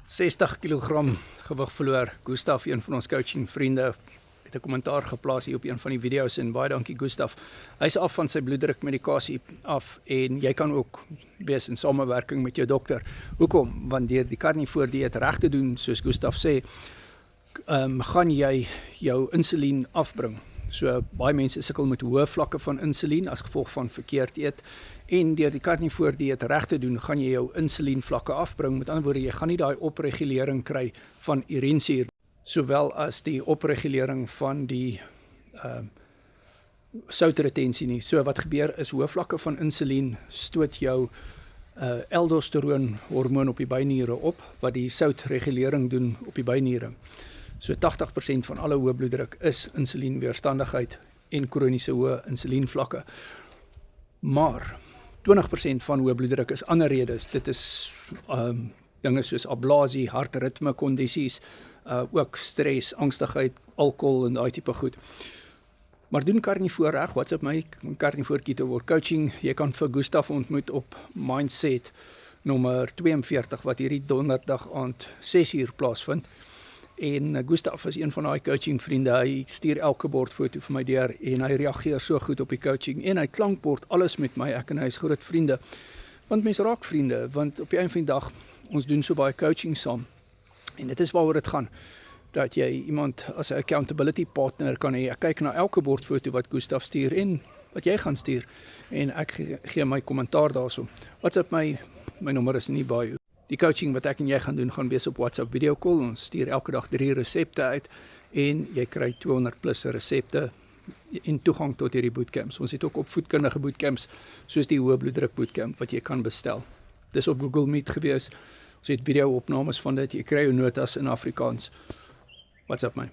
60 kg gewig verloor. Gustaf, een van ons coaching vriende, het 'n kommentaar geplaas hier op een van die video's en baie dankie Gustaf. Hy's af van sy bloeddrukmedikasie af en jy kan ook wees in samewerking met jou dokter. Hoekom? Want deur die carnivore dieet reg te doen, soos Gustaf sê, gaan jy jou insulien afbring. So baie mense sukkel met hoë vlakke van insulien as gevolg van verkeerd eet en deur die carnivore dieet reg te doen, gaan jy jou insulienvlakke afbring. Met ander woorde, jy gaan nie daai opregulering kry van urinsuur, sowel as die opregulering van die soutretensie nie. So wat gebeur is, hoë vlakke van insulien stoot jou aldosteroon hormoon op die byniere op, wat die soutregulering doen op die byniere. So 80% van alle hoë bloeddruk is insulienweerstandigheid en kroniese hoë insulienvlakke. Maar 20% van hoë bloeddruk is ander redes. Dit is dinge soos ablasie, hartritme kondisies, ook stres, angstigheid, alkohol en daai tipe goed. Maar doen carnivore reg. WhatsApp my carnivore keto word coaching. Jy kan vir Gustaf ontmoet op Mindset nommer 42 wat hierdie donderdag aand 6uur plaasvind. En Gustaf is een van daai coaching vriende. Hy stuur elke bordfoto vir my deur en hy reageer so goed op die coaching en hy klankbord alles met my. Ek en hy is groot vriende. Want mense raak vriende, want op die einde van die dag ons doen so baie coaching saam. En dit is waaroor dit gaan. Dat jy iemand as 'n accountability partner kan hê. Ek kyk na elke bordfoto wat Gustaf stuur en wat jy gaan stuur en ek gee my kommentaar daarso. WhatsApp my nommer is nie by. Die coaching wat ek en jy gaan doen gaan wees op WhatsApp video call. Ons stuur elke dag 3 resepte uit en jy kry 200 plus resepte en toegang tot hierdie bootcamps. Ons het ook opvoedkundige bootcamps soos die hoë bloeddruk bootcamp wat jy kan bestel. Dis op Google Meet gewees. Ons het video opnames van dit. Jy kry jou notas in Afrikaans. WhatsApp my.